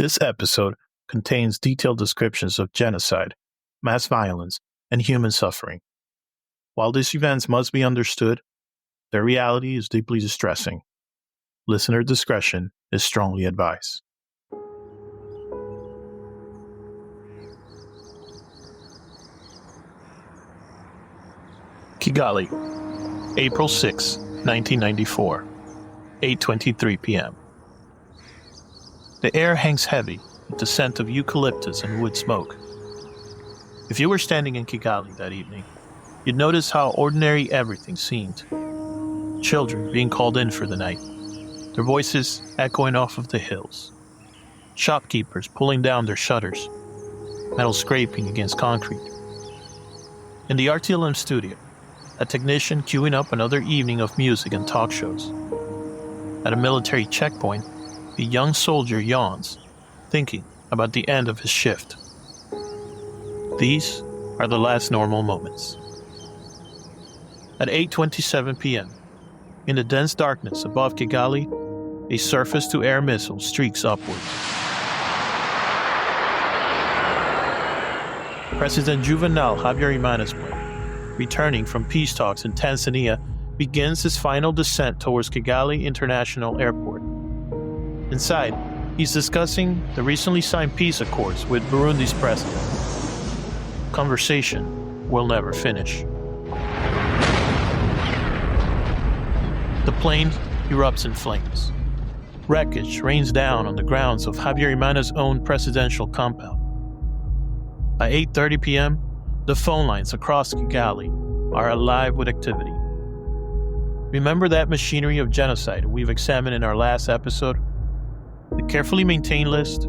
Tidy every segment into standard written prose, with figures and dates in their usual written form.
This episode contains detailed descriptions of genocide, mass violence, and human suffering. While these events must be understood, their reality is deeply distressing. Listener discretion is strongly advised. Kigali, April 6, 1994, 8:23 p.m. The air hangs heavy with the scent of eucalyptus and wood smoke. If you were standing in Kigali that evening, you'd notice how ordinary everything seemed. Children being called in for the night, their voices echoing off of the hills. Shopkeepers pulling down their shutters, metal scraping against concrete. In the RTLM studio, a technician queuing up another evening of music and talk shows. At a military checkpoint, a young soldier yawns, thinking about the end of his shift. These are the last normal moments. At 8:27 p.m., in the dense darkness above Kigali, a surface-to-air missile streaks upwards. President Juvenal Habyarimana's plane, returning from peace talks in Tanzania, begins his final descent towards Kigali International Airport. Inside, he's discussing the recently signed peace accords with Burundi's president. Conversation will never finish. The plane erupts in flames. Wreckage rains down on the grounds of Habyarimana's own presidential compound. By 8:30 p.m., the phone lines across Kigali are alive with activity. Remember that machinery of genocide we've examined in our last episode? The carefully maintained list,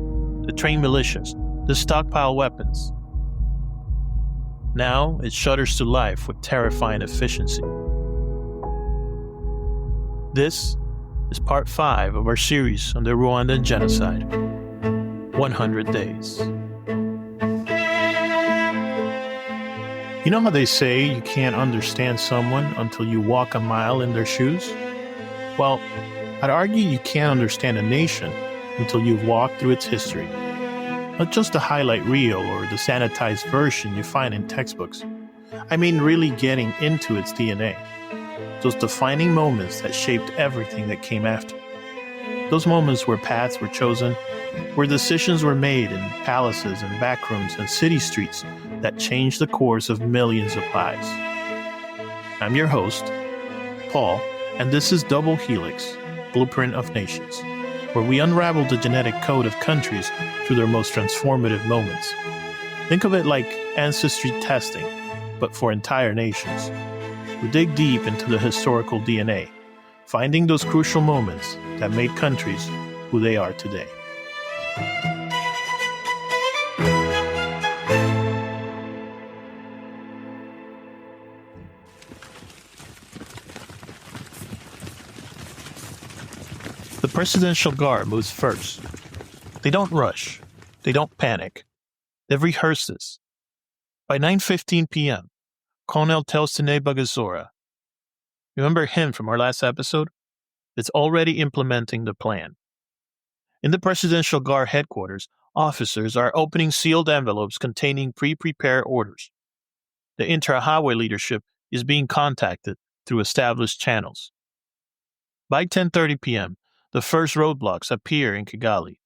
the trained militias, the stockpile weapons. Now it shudders to life with terrifying efficiency. This is part 5 of our series on the Rwandan genocide, 100 Days. You know how they say you can't understand someone until you walk a mile in their shoes? Well, I'd argue you can't understand a nation until you've walked through its history. Not just the highlight reel or the sanitized version you find in textbooks. I mean really getting into its DNA. Those defining moments that shaped everything that came after. Those moments where paths were chosen, where decisions were made in palaces and backrooms and city streets that changed the course of millions of lives. I'm your host, Paul, and this is Double Helix, Blueprint of Nations, where we unravel the genetic code of countries through their most transformative moments. Think of it like ancestry testing, but for entire nations. We dig deep into the historical DNA, finding those crucial moments that made countries who they are today. The Presidential Guard moves first. They don't rush. They don't panic. They've rehearsed this. By 9:15 p.m., Colonel Teostine Bagazora, remember him from our last episode? Is already implementing the plan. In the Presidential Guard headquarters, officers are opening sealed envelopes containing pre-prepared orders. The intra-highway leadership is being contacted through established channels. By 10:30 p.m., the first roadblocks appear in Kigali.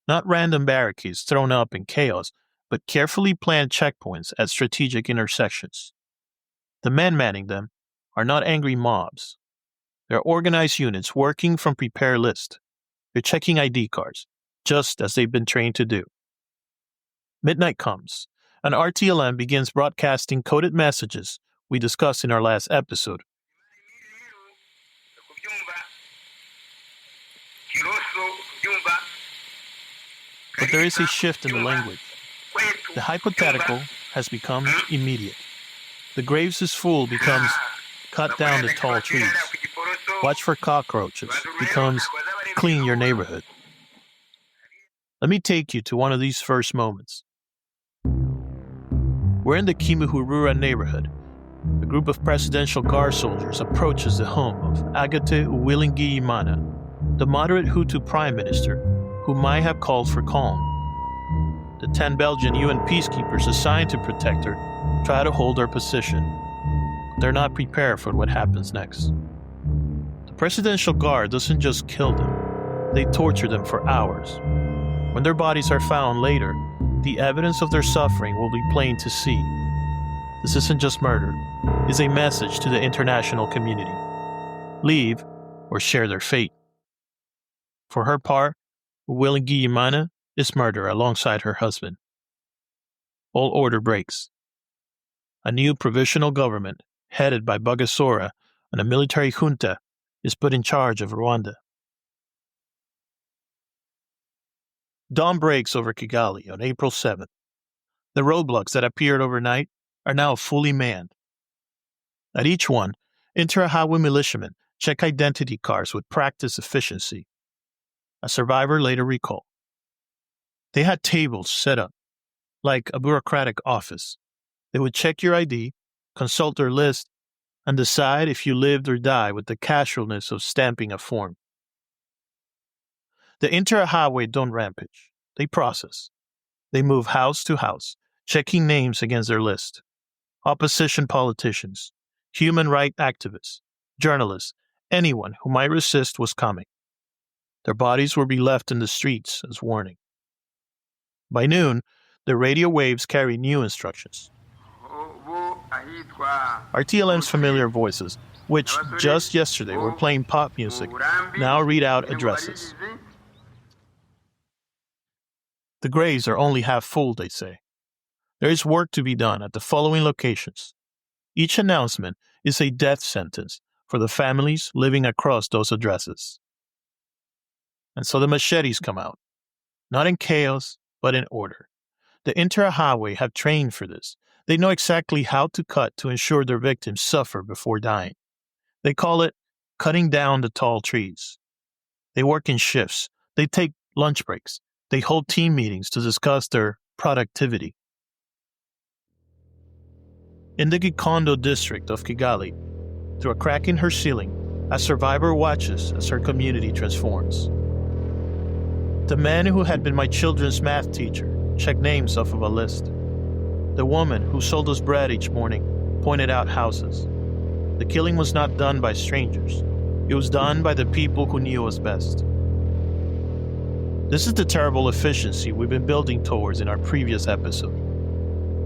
Not random barricades thrown up in chaos, but carefully planned checkpoints at strategic intersections. The men manning them are not angry mobs. They're organized units working from prepared lists. They're checking ID cards, just as they've been trained to do. Midnight comes, and RTLM begins broadcasting coded messages we discussed in our last episode. But there is a shift in the language. The hypothetical has become immediate. The graves is full becomes cut down the tall trees. Watch for cockroaches becomes clean your neighborhood. Let me take you to one of these first moments. We're in the Kimuhurura neighborhood. A group of Presidential Guard soldiers approaches the home of Agathe Uwilingiyimana, the moderate Hutu prime minister who might have called for calm. The 10 Belgian UN peacekeepers assigned to protect her try to hold their position. They're not prepared for what happens next. The Presidential Guard doesn't just kill them, they torture them for hours. When their bodies are found later, the evidence of their suffering will be plain to see. This isn't just murder, it's a message to the international community. Leave or share their fate. For her part, Uwilingi is murder alongside her husband. All order breaks. A new provisional government, headed by Bagasora and a military junta, is put in charge of Rwanda. Dawn breaks over Kigali on April 7th. The roadblocks that appeared overnight are now fully manned. At each one, Interahamwe militiamen check identity cards with practiced efficiency. A survivor later recalled. They had tables set up, like a bureaucratic office. They would check your ID, consult their list, and decide if you lived or died with the casualness of stamping a form. The Interahamwe don't rampage. They process. They move house to house, checking names against their list. Opposition politicians, human rights activists, journalists, anyone who might resist was coming. Their bodies will be left in the streets as warning. By noon, the radio waves carry new instructions. RTLM's familiar voices, which just yesterday were playing pop music, now read out addresses. The graves are only half full, they say. There is work to be done at the following locations. Each announcement is a death sentence for the families living across those addresses. And so the machetes come out, not in chaos, but in order. The Interahamwe have trained for this. They know exactly how to cut to ensure their victims suffer before dying. They call it cutting down the tall trees. They work in shifts. They take lunch breaks. They hold team meetings to discuss their productivity. In the Gikondo district of Kigali, through a crack in her ceiling, a survivor watches as her community transforms. The man who had been my children's math teacher checked names off of a list. The woman who sold us bread each morning pointed out houses. The killing was not done by strangers. It was done by the people who knew us best. This is the terrible efficiency we've been building towards in our previous episode.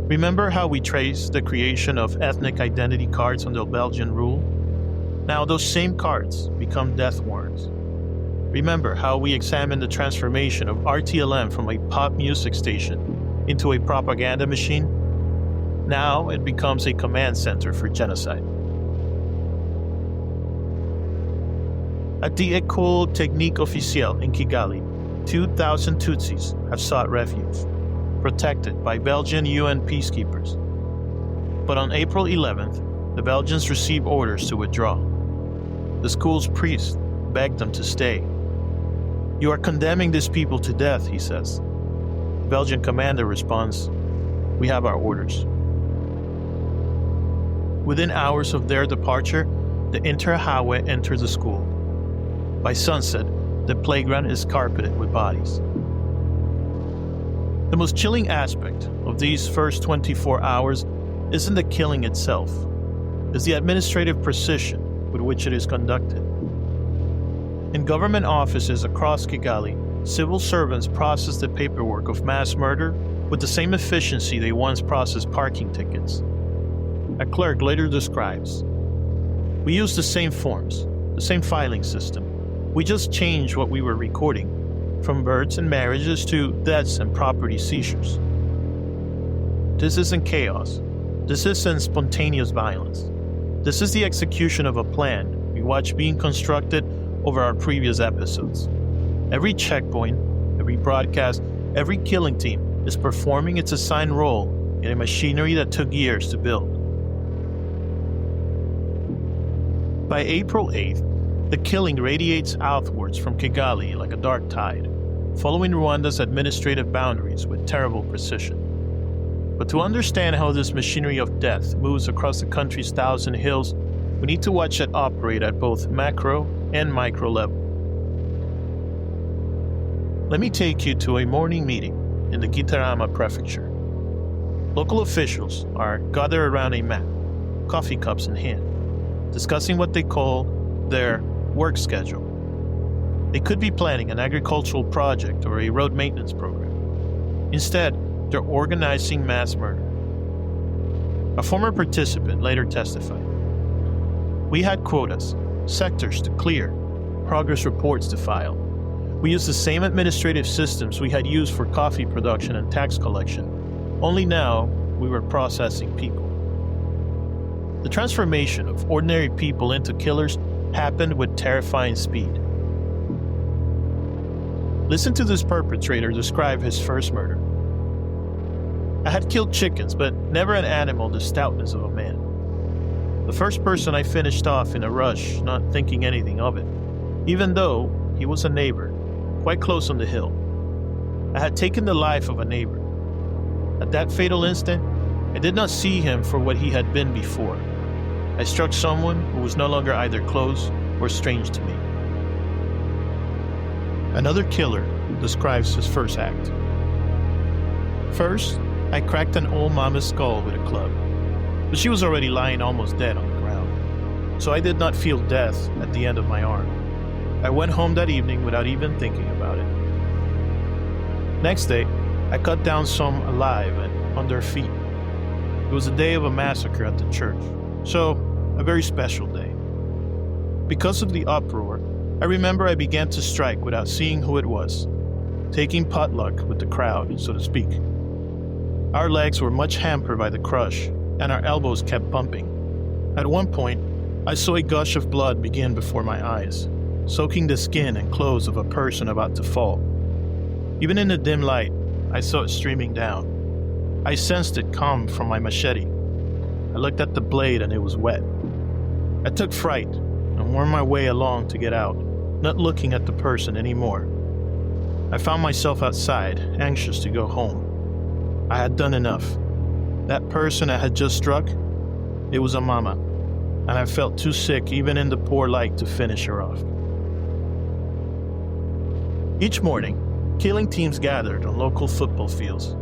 Remember how we traced the creation of ethnic identity cards under Belgian rule? Now those same cards become death warrants. Remember how we examined the transformation of RTLM from a pop music station into a propaganda machine? Now it becomes a command center for genocide. At the École Technique Officielle in Kigali, 2,000 Tutsis have sought refuge, protected by Belgian UN peacekeepers. But on April 11th, the Belgians received orders to withdraw. The school's priest begged them to stay. "You are condemning these people to death," he says. The Belgian commander responds, "We have our orders." Within hours of their departure, the Interahamwe enter the school. By sunset, the playground is carpeted with bodies. The most chilling aspect of these first 24 hours isn't the killing itself, it's the administrative precision with which it is conducted. In government offices across Kigali, civil servants process the paperwork of mass murder with the same efficiency they once processed parking tickets. A clerk later describes, "We use the same forms, the same filing system. We just changed what we were recording, from births and marriages to deaths and property seizures." This isn't chaos. This isn't spontaneous violence. This is the execution of a plan we watched being constructed over our previous episodes. Every checkpoint, every broadcast, every killing team is performing its assigned role in a machinery that took years to build. By April 8th, the killing radiates outwards from Kigali like a dark tide, following Rwanda's administrative boundaries with terrible precision. But to understand how this machinery of death moves across the country's 1,000 hills, we need to watch it operate at both macro and micro level. Let me take you to a morning meeting in the Gitarama prefecture. Local officials are gathered around a map, coffee cups in hand, discussing what they call their work schedule. They could be planning an agricultural project or a road maintenance program. Instead, they're organizing mass murder. A former participant later testified. We had quotas, sectors to clear, progress reports to file. We used the same administrative systems we had used for coffee production and tax collection, only now we were processing people. The transformation of ordinary people into killers happened with terrifying speed. Listen to this perpetrator describe his first murder. I had killed chickens, but never an animal the stoutness of a man. The first person I finished off in a rush, not thinking anything of it, even though he was a neighbor, quite close on the hill. I had taken the life of a neighbor. At that fatal instant, I did not see him for what he had been before. I struck someone who was no longer either close or strange to me. Another killer describes his first act. First, I cracked an old mama's skull with a club, but she was already lying almost dead on the ground, so I did not feel death at the end of my arm. I went home that evening without even thinking about it. Next day, I cut down some alive and on their feet. It was the day of a massacre at the church, so a very special day. Because of the uproar, I remember I began to strike without seeing who it was, taking potluck with the crowd, so to speak. Our legs were much hampered by the crush, and our elbows kept bumping. At one point, I saw a gush of blood begin before my eyes, soaking the skin and clothes of a person about to fall. Even in the dim light, I saw it streaming down. I sensed it come from my machete. I looked at the blade and it was wet. I took fright and wormed my way along to get out, not looking at the person anymore. I found myself outside, anxious to go home. I had done enough. That person I had just struck, it was a mama, and I felt too sick even in the poor light to finish her off. Each morning, killing teams gathered on local football fields.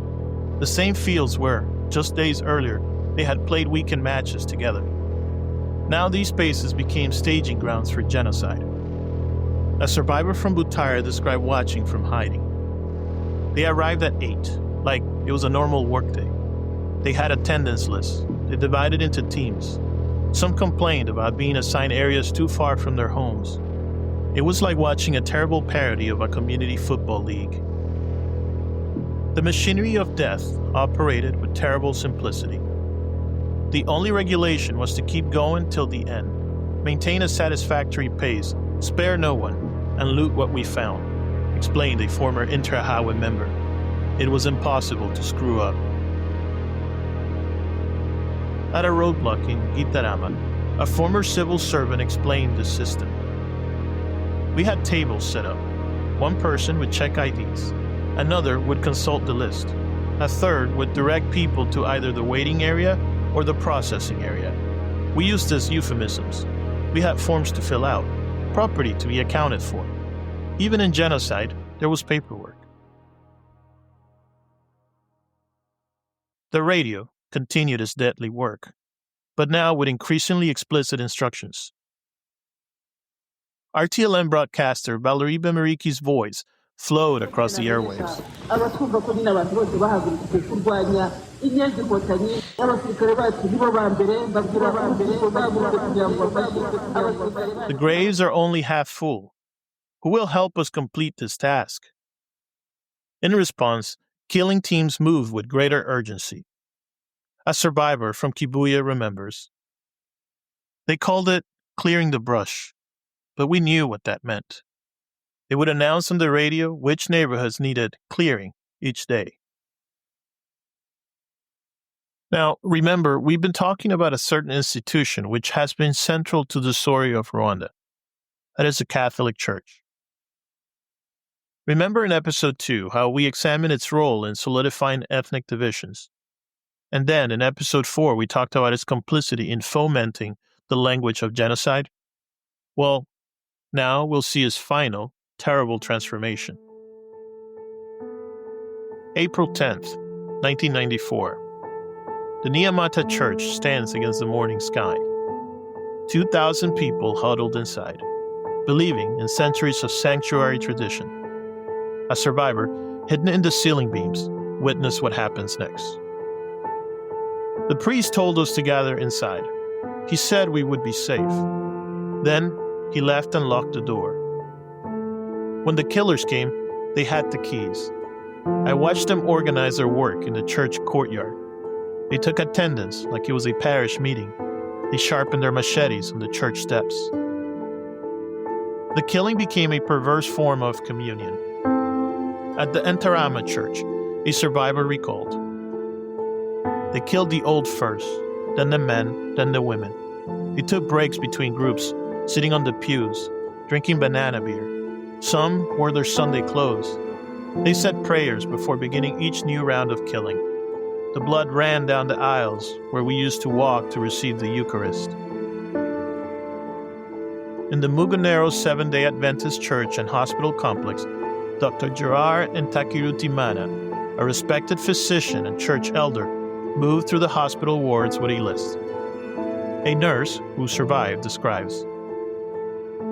The same fields where, just days earlier, they had played weekend matches together. Now these spaces became staging grounds for genocide. A survivor from Butare described watching from hiding. They arrived at 8, like it was a normal workday. They had attendance lists. They divided into teams. Some complained about being assigned areas too far from their homes. It was like watching a terrible parody of a community football league. The machinery of death operated with terrible simplicity. The only regulation was to keep going till the end, maintain a satisfactory pace, spare no one, and loot what we found, explained a former Inter-Hawe member. It was impossible to screw up. At a roadblock in Gitarama, a former civil servant explained the system. We had tables set up. One person would check IDs. Another would consult the list. A third would direct people to either the waiting area or the processing area. We used as euphemisms. We had forms to fill out, property to be accounted for. Even in genocide, there was paperwork. The radio continued its deadly work, but now with increasingly explicit instructions. RTLM broadcaster Valerie Bemeriki's voice flowed across the airwaves. The graves are only half full. Who will help us complete this task? In response, killing teams moved with greater urgency. A survivor from Kibuye remembers. They called it clearing the brush, but we knew what that meant. They would announce on the radio which neighborhoods needed clearing each day. Now, remember, we've been talking about a certain institution which has been central to the story of Rwanda. That is the Catholic Church. Remember in episode 2 how we examined its role in solidifying ethnic divisions. And then in episode 4 we talked about its complicity in fomenting the language of genocide. Well, now we'll see its final, terrible transformation. April 10th, 1994. The Nyamata Church stands against the morning sky. 2,000 people huddled inside, believing in centuries of sanctuary tradition. A survivor, hidden in the ceiling beams, witnessed what happens next. The priest told us to gather inside. He said we would be safe. Then he left and locked the door. When the killers came, they had the keys. I watched them organize their work in the church courtyard. They took attendance like it was a parish meeting. They sharpened their machetes on the church steps. The killing became a perverse form of communion. At the Enterama Church, a survivor recalled, "They killed the old first, then the men, then the women. They took breaks between groups, sitting on the pews, drinking banana beer. Some wore their Sunday clothes. They said prayers before beginning each new round of killing. The blood ran down the aisles where we used to walk to receive the Eucharist." In the Mugonero Seventh-day Adventist Church and Hospital Complex, Dr. Gerard Ntakirutimana, a respected physician and church elder, moved through the hospital wards with a list. A nurse, who survived, describes,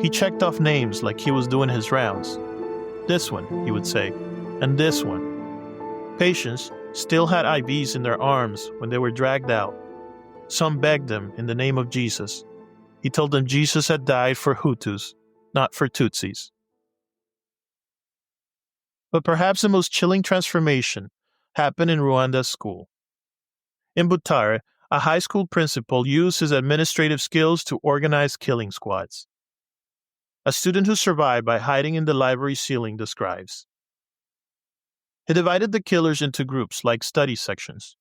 "He checked off names like he was doing his rounds. This one," he would say, "and this one." Patients still had IVs in their arms when they were dragged out. Some begged them in the name of Jesus. He told them Jesus had died for Hutus, not for Tutsis. But perhaps the most chilling transformation happened in Rwanda's school. In Butare, a high school principal used his administrative skills to organize killing squads. A student who survived by hiding in the library ceiling describes, "He divided the killers into groups like study sections.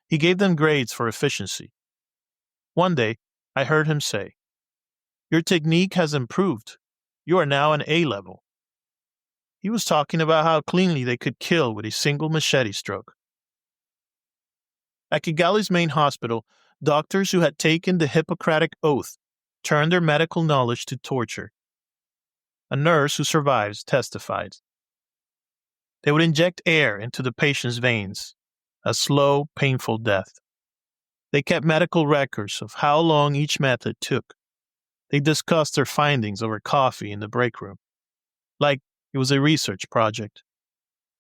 He gave them grades for efficiency. One day, I heard him say, 'Your technique has improved. You are now an A level.' He was talking about how cleanly they could kill with a single machete stroke." At Kigali's main hospital, doctors who had taken the Hippocratic Oath turned their medical knowledge to torture. A nurse who survives testified. They would inject air into the patient's veins, a slow, painful death. They kept medical records of how long each method took. They discussed their findings over coffee in the break room, like it was a research project.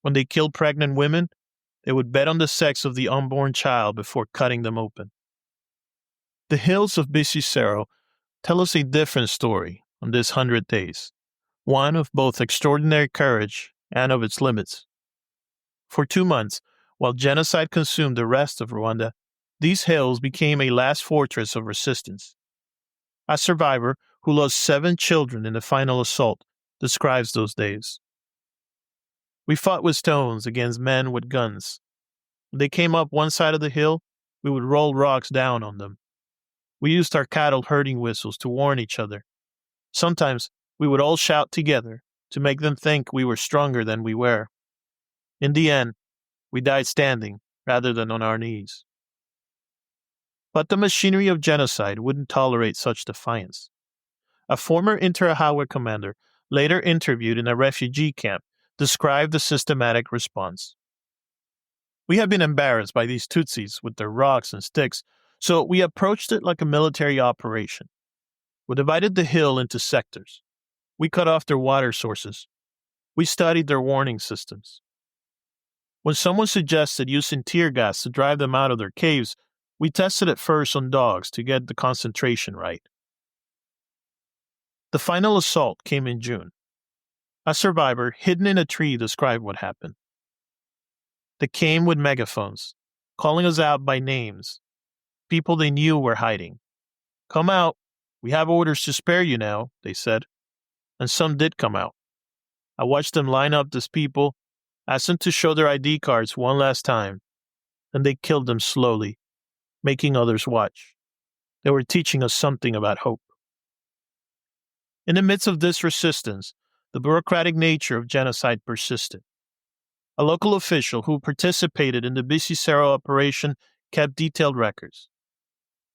When they killed pregnant women, they would bet on the sex of the unborn child before cutting them open. The hills of Bisisero tell us a different story on this 100 days, one of both extraordinary courage and of its limits. For 2 months, while genocide consumed the rest of Rwanda, these hills became a last fortress of resistance. A survivor who lost 7 children in the final assault describes those days. "We fought with stones against men with guns. When they came up one side of the hill, we would roll rocks down on them. We used our cattle herding whistles to warn each other. Sometimes we would all shout together to make them think we were stronger than we were. In the end, we died standing rather than on our knees." But the machinery of genocide wouldn't tolerate such defiance. A former Interahamwe commander, later interviewed in a refugee camp, described the systematic response. "We had been embarrassed by these Tutsis with their rocks and sticks, so we approached it like a military operation. We divided the hill into sectors. We cut off their water sources. We studied their warning systems. When someone suggested using tear gas to drive them out of their caves, we tested it first on dogs to get the concentration right." The final assault came in June. A survivor hidden in a tree described what happened. "They came with megaphones, calling us out by names. People they knew were hiding. 'Come out. We have orders to spare you now,' they said. And some did come out. I watched them line up these people, asked them to show their ID cards one last time. Then they killed them slowly, making others watch. They were teaching us something about hope." In the midst of this resistance, the bureaucratic nature of genocide persisted. A local official who participated in the Bisisero operation kept detailed records.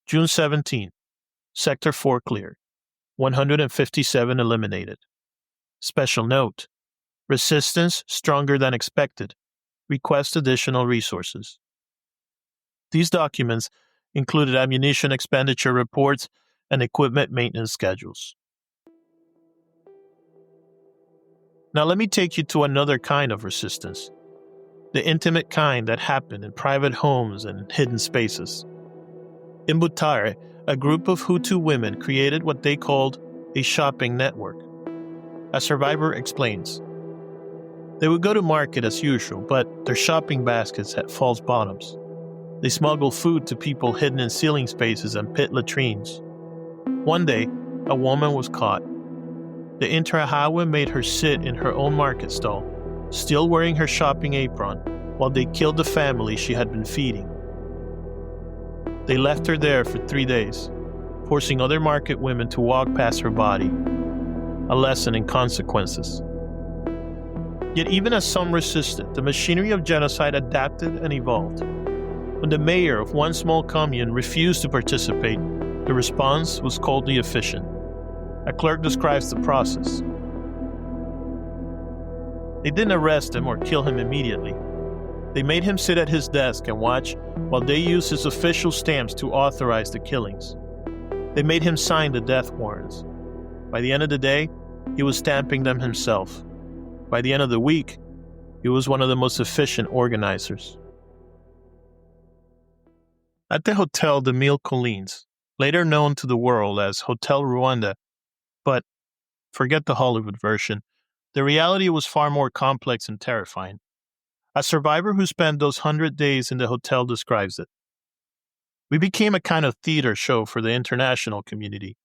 June 17, Sector 4 cleared, 157 eliminated. Special note: resistance stronger than expected. request additional resources. These documents included ammunition expenditure reports and equipment maintenance schedules. Now let me take you to another kind of resistance, the intimate kind that happened in private homes and hidden spaces. In Butare, a group of Hutu women created what they called a shopping network. A survivor explains. They would go to market as usual, but their shopping baskets had false bottoms. They smuggled food to people hidden in ceiling spaces and pit latrines. One day, a woman was caught. The Interahamwe made her sit in her own market stall, still wearing her shopping apron, while they killed the family she had been feeding. They left her there for 3 days, forcing other market women to walk past her body. A lesson in consequences. Yet even as some resisted, the machinery of genocide adapted and evolved. When the mayor of one small commune refused to participate, the response was coldly efficient. A clerk describes the process. They didn't arrest him or kill him immediately. They made him sit at his desk and watch while they used his official stamps to authorize the killings. They made him sign the death warrants. By the end of the day, he was stamping them himself. By the end of the week, he was one of the most efficient organizers. At the Hotel de Mille Collines, later known to the world as Hotel Rwanda, but forget the Hollywood version, the reality was far more complex and terrifying. A survivor who spent those 100 days in the hotel describes it. We became a kind of theater show for the international community.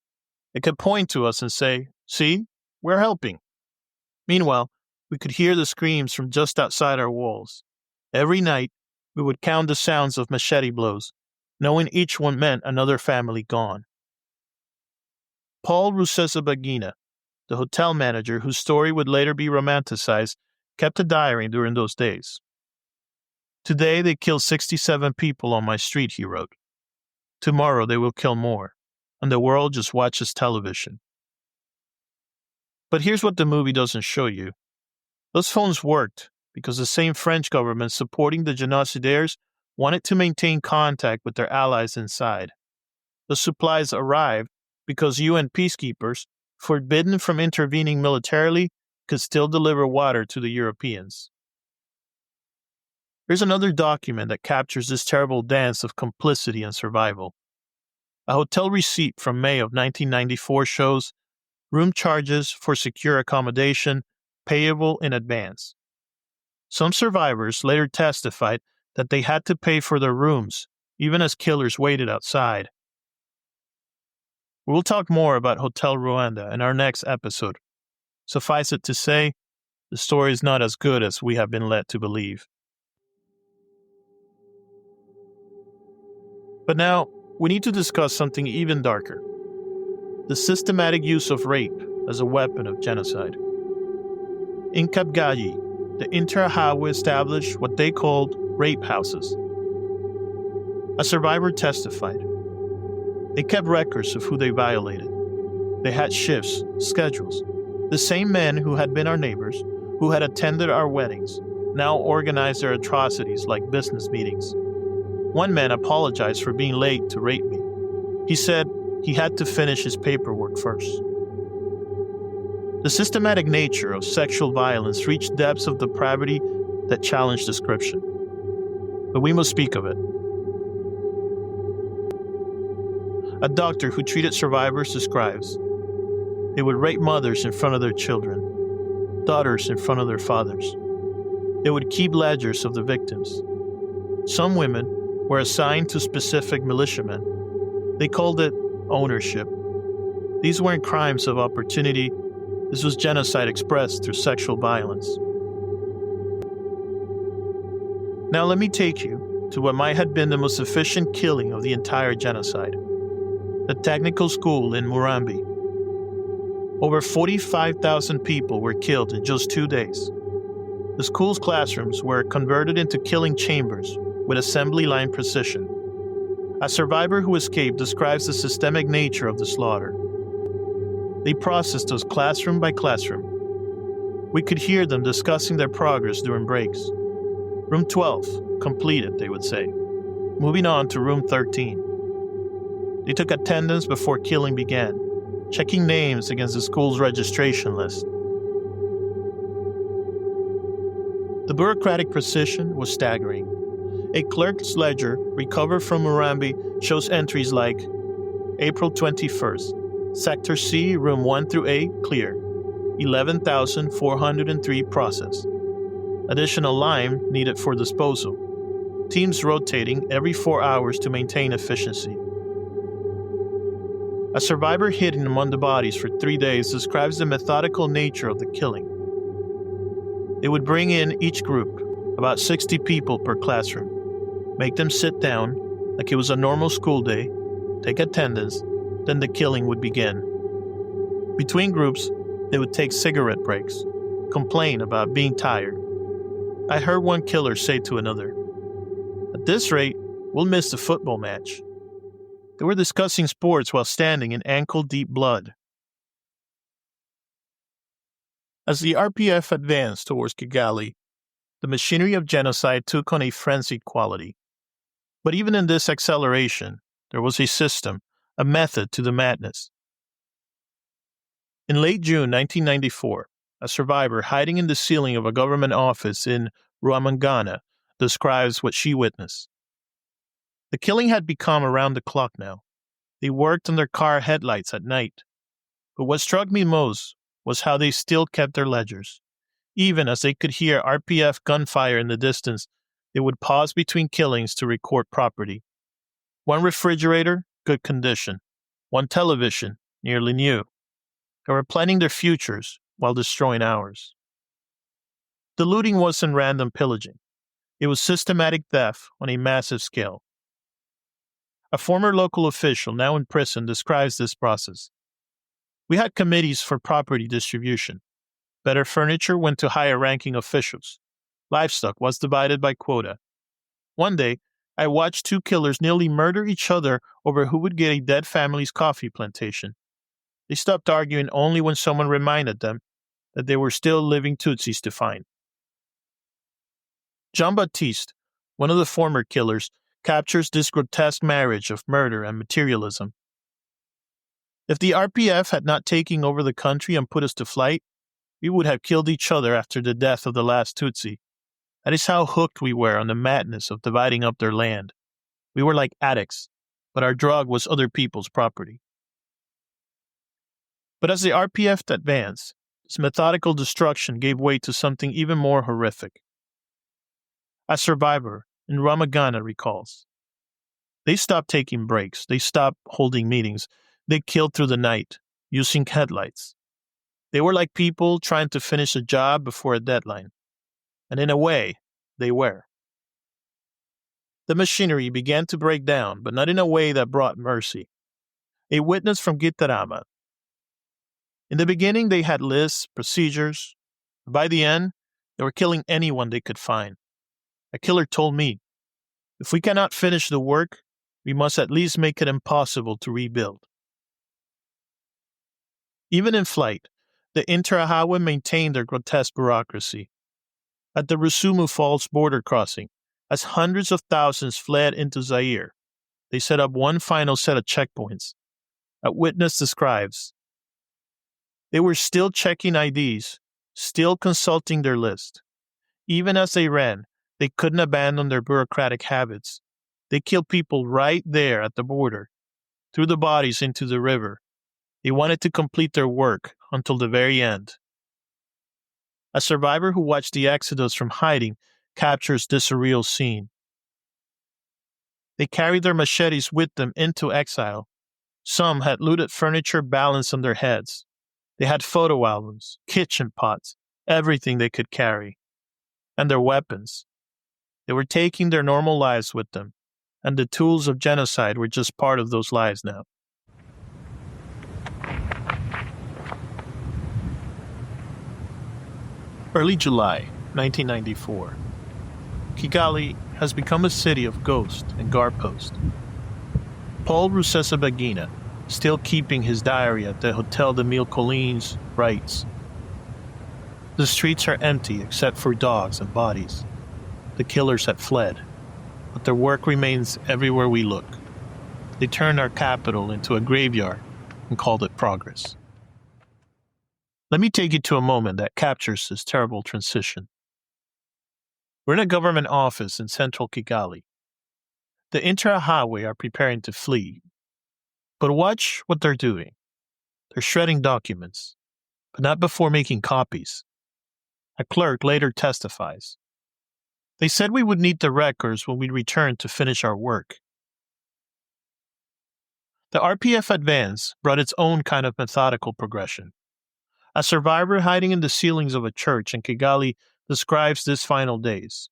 It could point to us and say, "See, we're helping." Meanwhile, we could hear the screams from just outside our walls. Every night, we would count the sounds of machete blows, knowing each one meant another family gone. Paul Rusesabagina, the hotel manager whose story would later be romanticized, kept a diary during those days. Today they killed 67 people on my street, he wrote. Tomorrow they will kill more, and the world just watches television. But here's what the movie doesn't show you. Those phones worked because the same French government supporting the genocidaires wanted to maintain contact with their allies inside. The supplies arrived because UN peacekeepers, forbidden from intervening militarily, could still deliver water to the Europeans. Here's another document that captures this terrible dance of complicity and survival. A hotel receipt from May of 1994 shows room charges for secure accommodation payable in advance. Some survivors later testified that they had to pay for their rooms, even as killers waited outside. We'll talk more about Hotel Rwanda in our next episode. Suffice it to say, the story is not as good as we have been led to believe. But now, we need to discuss something even darker. The systematic use of rape as a weapon of genocide. In Kapgayi, the Interahamwe established what they called rape houses. A survivor testified. They kept records of who they violated. They had shifts, schedules. The same men who had been our neighbors, who had attended our weddings, now organized their atrocities like business meetings. One man apologized for being late to rape me. He said he had to finish his paperwork first. The systematic nature of sexual violence reached depths of depravity that challenged description. But we must speak of it. A doctor who treated survivors describes, they would rape mothers in front of their children, daughters in front of their fathers. They would keep ledgers of the victims. Some women were assigned to specific militiamen. They called it ownership. These weren't crimes of opportunity. This was genocide expressed through sexual violence. Now let me take you to what might have been the most efficient killing of the entire genocide. The technical school in Murambi. Over 45,000 people were killed in just 2 days. The school's classrooms were converted into killing chambers with assembly line precision. A survivor who escaped describes the systemic nature of the slaughter. They processed us classroom by classroom. We could hear them discussing their progress during breaks. Room 12, completed, they would say. Moving on to room 13. They took attendance before killing began, checking names against the school's registration list. The bureaucratic precision was staggering. A clerk's ledger recovered from Murambi shows entries like April 21st, Sector C, room 1 through 8, clear. 11,403 processed. Additional lime needed for disposal. Teams rotating every 4 hours to maintain efficiency. A survivor hidden among the bodies for 3 days describes the methodical nature of the killing. They would bring in each group, about 60 people per classroom, make them sit down like it was a normal school day, take attendance, then the killing would begin. Between groups, they would take cigarette breaks, complain about being tired. I heard one killer say to another, "At this rate, we'll miss the football match." They were discussing sports while standing in ankle-deep blood. As the RPF advanced towards Kigali, the machinery of genocide took on a frenzied quality. But even in this acceleration, there was a system, a method to the madness. In late June 1994, a survivor hiding in the ceiling of a government office in Rwanda describes what she witnessed. The killing had become around the clock now. They worked on their car headlights at night. But what struck me most was how they still kept their ledgers. Even as they could hear RPF gunfire in the distance, they would pause between killings to record property. One refrigerator, good condition. One television, nearly new. They were planning their futures while destroying ours. The looting wasn't random pillaging. It was systematic theft on a massive scale. A former local official, now in prison, describes this process. We had committees for property distribution. Better furniture went to higher-ranking officials. Livestock was divided by quota. One day, I watched two killers nearly murder each other over who would get a dead family's coffee plantation. They stopped arguing only when someone reminded them that they were still living Tutsis to find. Jean-Baptiste, one of the former killers, captures this grotesque marriage of murder and materialism. If the RPF had not taken over the country and put us to flight, we would have killed each other after the death of the last Tutsi. That is how hooked we were on the madness of dividing up their land. We were like addicts, but our drug was other people's property. But as the RPF advanced, its methodical destruction gave way to something even more horrific. A survivor in Ramagana recalls, they stopped taking breaks, they stopped holding meetings, they killed through the night, using headlights. They were like people trying to finish a job before a deadline. And in a way, they were. The machinery began to break down, but not in a way that brought mercy. A witness from Gitarama. In the beginning, they had lists, procedures. By the end, they were killing anyone they could find. A killer told me, if we cannot finish the work, we must at least make it impossible to rebuild. Even in flight, the Interahamwe maintained their grotesque bureaucracy. At the Rusumo Falls border crossing, as hundreds of thousands fled into Zaire, they set up one final set of checkpoints. A witness describes, they were still checking IDs, still consulting their list. Even as they ran, they couldn't abandon their bureaucratic habits. They killed people right there at the border, threw the bodies into the river. They wanted to complete their work until the very end. A survivor who watched the exodus from hiding captures this surreal scene. They carried their machetes with them into exile. Some had looted furniture balanced on their heads. They had photo albums, kitchen pots, everything they could carry. And their weapons. They were taking their normal lives with them, and the tools of genocide were just part of those lives now. Early July 1994. Kigali has become a city of ghosts and guard posts. Paul Rusesabagina, still keeping his diary at the Hotel de Mille Collines, writes, "The streets are empty except for dogs and bodies. The killers had fled, but their work remains everywhere we look. They turned our capital into a graveyard and called it progress. Let me take you to a moment that captures this terrible transition. We're in a government office in central Kigali. The Interahamwe are preparing to flee. But watch what they're doing. They're shredding documents, but not before making copies. A clerk later testifies. They said we would need the records when we returned to finish our work. The RPF advance brought its own kind of methodical progression. A survivor hiding in the ceilings of a church in Kigali describes these final days.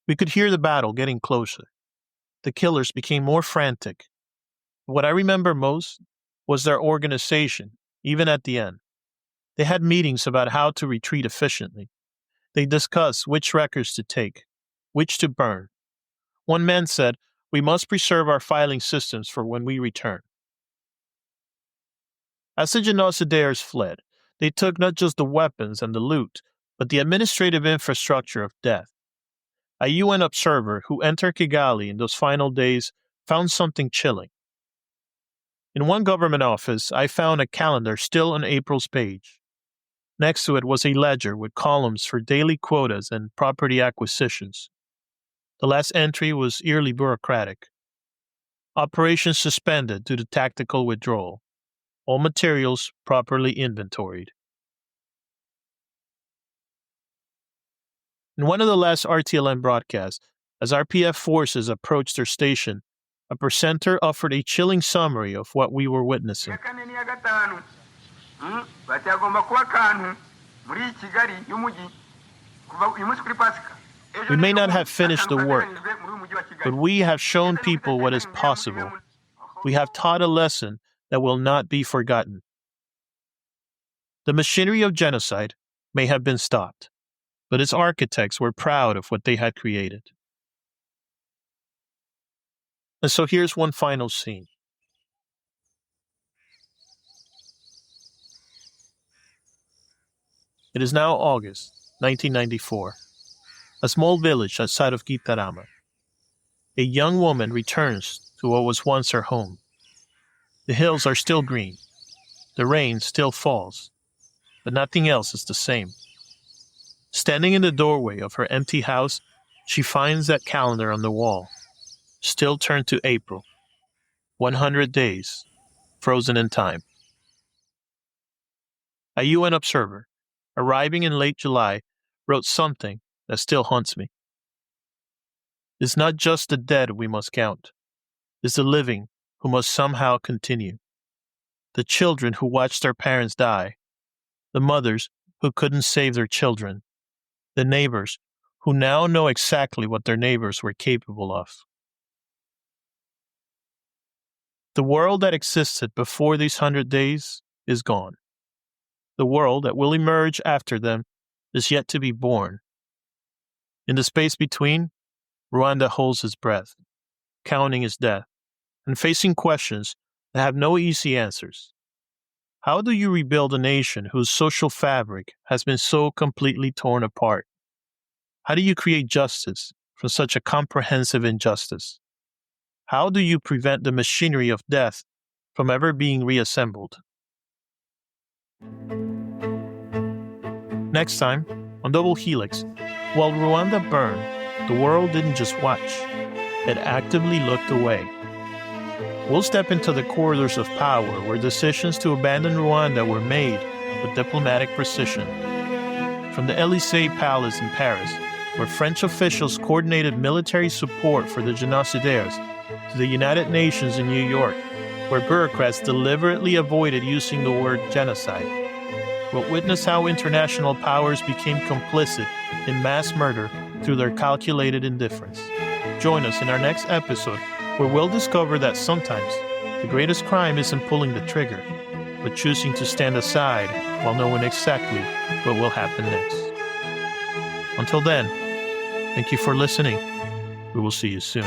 We could hear the battle getting closer. The killers became more frantic. What I remember most was their organization, even at the end. They had meetings about how to retreat efficiently. They discussed which records to take, which to burn. One man said, "We must preserve our filing systems for when we return." As the genocidaires fled, they took not just the weapons and the loot, but the administrative infrastructure of death. A UN observer who entered Kigali in those final days found something chilling. In one government office, I found a calendar still on April's page. Next to it was a ledger with columns for daily quotas and property acquisitions. The last entry was eerily bureaucratic. Operations suspended due to tactical withdrawal. All materials properly inventoried. In one of the last RTLM broadcasts, as RPF forces approached their station, a presenter offered a chilling summary of what we were witnessing. We may not have finished the work, but we have shown people what is possible. We have taught a lesson that will not be forgotten. The machinery of genocide may have been stopped, but its architects were proud of what they had created. And so here's one final scene. It is now August 1994, a small village outside of Gitarama. A young woman returns to what was once her home. The hills are still green. The rain still falls, but nothing else is the same. Standing in the doorway of her empty house, she finds that calendar on the wall, still turned to April. 100 days, frozen in time. A UN observer, arriving in late July, wrote something that still haunts me. It's not just the dead we must count. It's the living who must somehow continue. The children who watched their parents die. The mothers who couldn't save their children. The neighbors who now know exactly what their neighbors were capable of. The world that existed before these 100 days is gone. The world that will emerge after them is yet to be born. In the space between, Rwanda holds his breath, counting his death, and facing questions that have no easy answers. How do you rebuild a nation whose social fabric has been so completely torn apart? How do you create justice from such a comprehensive injustice? How do you prevent the machinery of death from ever being reassembled? Next time, on Double Helix, while Rwanda burned, the world didn't just watch. It actively looked away. We'll step into the corridors of power where decisions to abandon Rwanda were made with diplomatic precision. From the Élysée Palace in Paris, where French officials coordinated military support for the genocidaires, to the United Nations in New York, where bureaucrats deliberately avoided using the word genocide. We'll witness how international powers became complicit in mass murder through their calculated indifference. Join us in our next episode, where we'll discover that sometimes the greatest crime isn't pulling the trigger, but choosing to stand aside while knowing exactly what will happen next. Until then, thank you for listening. We will see you soon.